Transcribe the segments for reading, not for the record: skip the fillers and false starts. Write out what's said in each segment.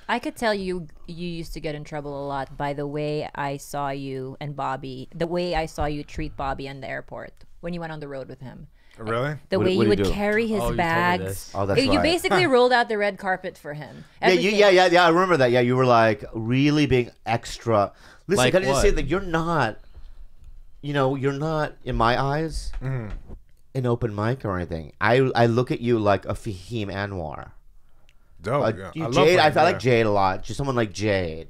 I could tell you used to get in trouble a lot by the way I saw you and Bobby, the way I saw you treat Bobby in the airport when you went on the road with him. Really? The way what you do you would do? carry his Oh, you told me bags. this. Oh, that's You right. basically rolled out the red carpet for him. Yeah, Everything. yeah. I remember that. Yeah, you were like really being extra. Listen, Like can I just what? say that you're not, you're not in my eyes an open mic or anything. I look at you like a Fahim Anwar. Dope. Yeah. You- I love Jade, him, I like Jade a lot. Just someone like Jade,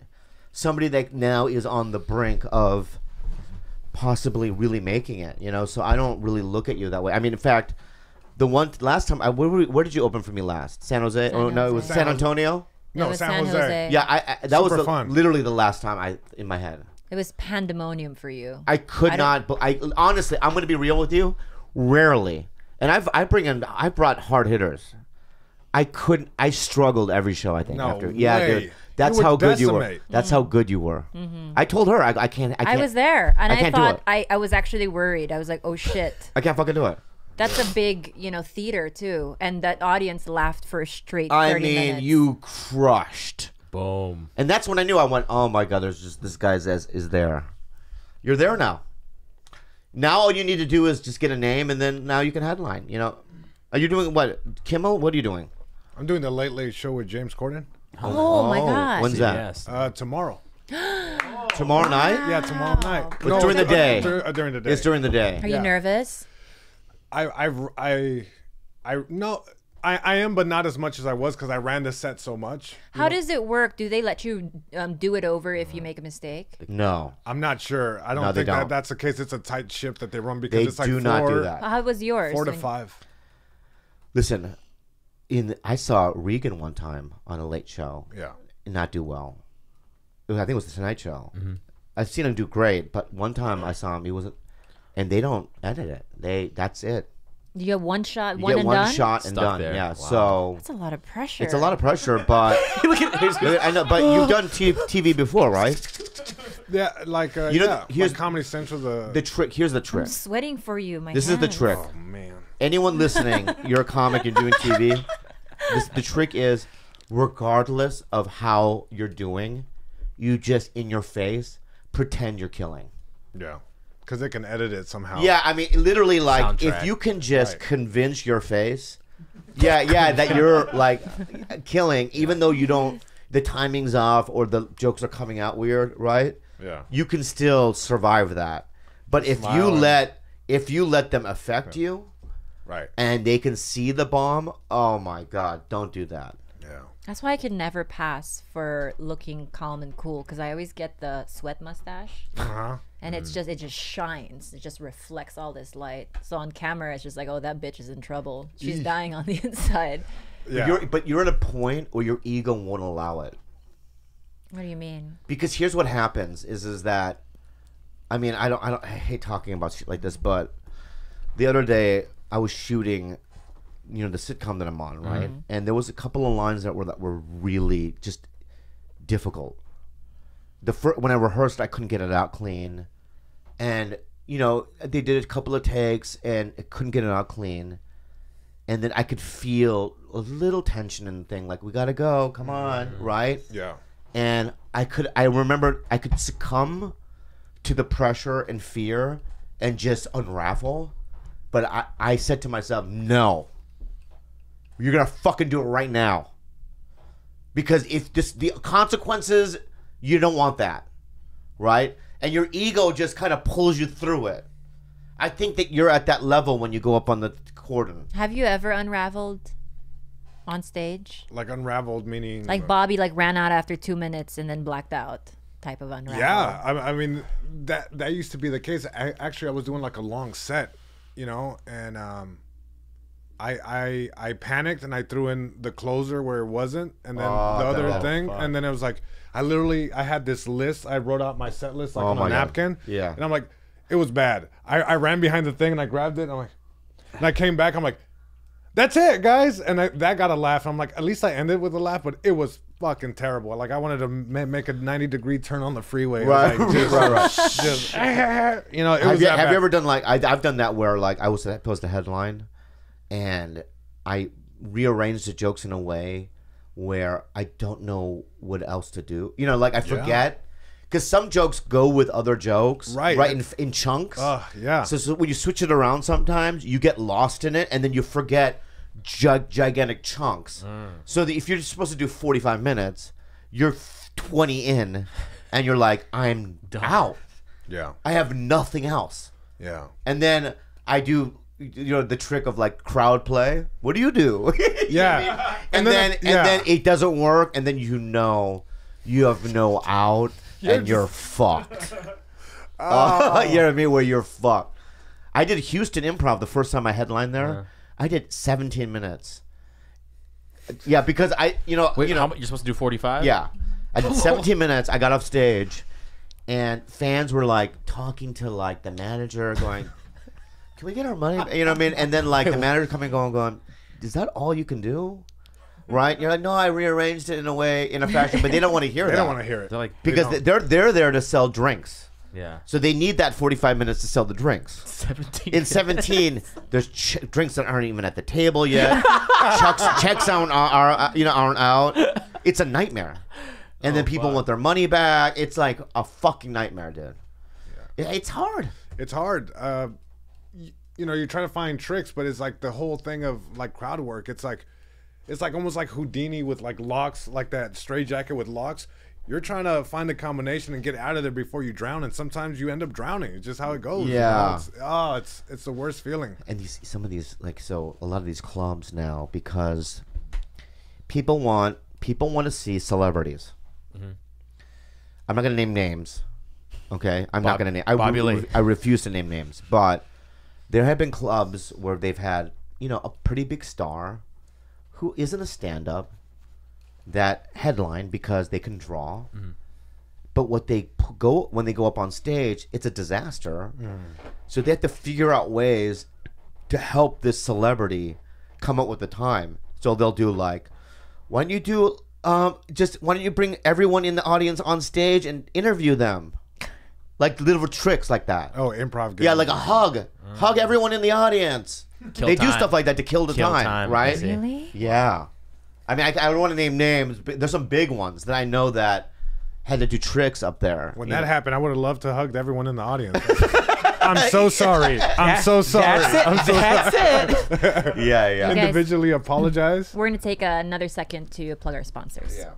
somebody that now is on the brink of possibly really making it. So I don't really look at you that way. I mean, in fact, the one last time, where did you open for me last? San Jose? No, it was Jose. San Antonio. No, it No, was San Jose. Yeah, that was Super fun. literally the last time in my head. It was pandemonium for you. I could not. But honestly, I'm going to be real with you. Rarely, and I brought hard hitters. I couldn't. I struggled every show. I think No after. Yeah, way. dude. That's You would how good you were. decimate. That's how good you were. I told her I can't. I was there, and I I can't do thought it. I was actually worried. I was like, oh shit. I can't fucking do it. That's a big, theater too, and that audience laughed for a straight 30 I mean, minutes. you crushed, Boom. and that's when I knew. I went, oh my god, there's just this guy is there. You're there now. Now all you need to do is just get a name, and then now you can headline. Are you doing what? Kimmel? What are you doing? I'm doing the Late Late Show with James Corden Oh my god. When's that? Yes. tomorrow. Tomorrow night? Yeah, tomorrow night. It's during the day. During the day. It's during the day. Are you Yeah. nervous? I no. I am, but not as much as I was because I ran the set so much. How does it work? Do they let you do it over if you make a mistake? No, I'm not sure. I don't No, they think that don't. that's the case. It's a tight ship that they run because they it's like do not do that. How was yours? 4 to When- 5. Listen, I saw Regan one time on a late show Yeah. not do well. I think it was the Tonight Show. I've seen him do great, but one time I saw him, he wasn't, and they don't edit it. That's it. You get one shot, You one get and one done? shot and Stuck done. there. Yeah, Wow. so That's a lot of pressure. it's a lot of pressure, but I know. But you've done TV before, right? Yeah, like know, yeah, here's- like Comedy Central. The trick. Here's the I'm trick. sweating for you, my This is the hands. trick. oh man, Anyone listening, you're a comic, you're doing TV. The trick is, regardless of how you're doing, you just in your face pretend you're killing. yeah, because they can edit it somehow. Yeah, I mean, literally, like if Soundtrack. you can just Right. convince your face, yeah, that you're like killing, even though you don't, the timing's off or the jokes are coming out weird, right? yeah. You can still survive that. But if you Smile let them affect you, Right. and they can see the bomb, oh my god, don't do that. Yeah. That's why I could never pass for looking calm and cool, because I always get the sweat mustache, Uh-huh. and it just shines. It just reflects all this light. So on camera, it's just like, oh, that bitch is in trouble. She's dying on the inside. Yeah. But you're at a point where your ego won't allow it. What do you mean? Because here's what happens is that, I mean, I hate talking about shit like this, but the other day I was shooting, the sitcom that I'm on, right? And there was a couple of lines that were really just difficult. When I rehearsed, I couldn't get it out clean, and they did a couple of takes and I couldn't get it out clean, and then I could feel a little tension in the thing, like, we gotta go, come on, right? Yeah. And I remember I could succumb to the pressure and fear and just unravel. But I said to myself, no, you're going to fucking do it right now. Because if the consequences, you don't want that. Right? And your ego just kind of pulls you through it. I think that you're at that level when you go up on the cordon. Have you ever unraveled on stage? Like unraveled meaning. Like Bobby ran out after 2 minutes and then blacked out type of unravel. Yeah. I mean that used to be the case. I was doing like a long set, and I panicked and I threw in the closer where it wasn't, and then the other thing, and then it was like I had this list. I wrote out my set list like on my a God. napkin. Yeah. And I'm like, it was bad. I ran behind the thing and I grabbed it. And I'm like, and I came back. I'm like, that's it, guys. And that got a laugh. I'm like, at least I ended with a laugh, but it was fucking terrible. Like I wanted to make a 90-degree turn on the freeway. Right, Like, just, just, it was that Have bad. you ever done I've done that where I was supposed to headline, and I rearranged the jokes in a way where I don't know what else to do. You know, like I forget. Because some jokes go with other jokes, right in chunks. Yeah. So when you switch it around sometimes, you get lost in it, and then you forget gigantic chunks. So if you're supposed to do 45 minutes, you're 20 in, and you're like, I'm out. Yeah. I have nothing else. Yeah. And then I do, the trick of like crowd play. What do you do? Yeah. And then it doesn't work, and then you have no out, and you're fucked. You know what I mean? Where you're fucked. I did Houston Improv the first time I headlined there. I did 17 minutes. Yeah, because Wait, you're supposed to do 45? Yeah. I did 17 minutes. I got off stage, and fans were like talking to like the manager, going, "Can we get our money?" You know what I mean? And then like the manager coming, going, "Is that all you can do?" Right? You're like, "No, I rearranged it in a fashion," but they don't want to hear it. They don't want to hear it. They're like, because they're there to sell drinks. yeah. So they need that 45 minutes to sell the drinks. 17. In 17, there's drinks that aren't even at the table yet. Checks aren't out. It's a nightmare. And then people want their money back. It's like a fucking nightmare, dude. Yeah. It's hard. It's hard. You're trying to find tricks, but it's like the whole thing of like crowd work. It's like almost like Houdini with like locks, like that stray jacket with locks. You're trying to find a combination and get out of there before you drown, and sometimes you end up drowning. It's just how it goes. Yeah. It's the worst feeling. And some of these a lot of these clubs now, because people want to see celebrities. I'm not gonna name names. Okay, I'm not gonna name. Bobby Lee. I refuse to name names, but there have been clubs where they've had a pretty big star who isn't a stand-up that headline because they can draw, but when they go up on stage, it's a disaster. So they have to figure out ways to help this celebrity come up with the time. So they'll do like, why don't you bring everyone in the audience on stage and interview them, like little tricks like that. Oh, improv. Yeah, like a hug everyone in the audience. They do stuff like that to kill the time, right? Really? Yeah. I mean, I don't want to name names, but there's some big ones that I know that had to do tricks up there. When that happened, I would have loved to hug everyone in the audience. I'm so sorry. I'm so sorry. That's it. Yeah. You guys- Individually apologize. We're going to take another second to plug our sponsors. Yeah.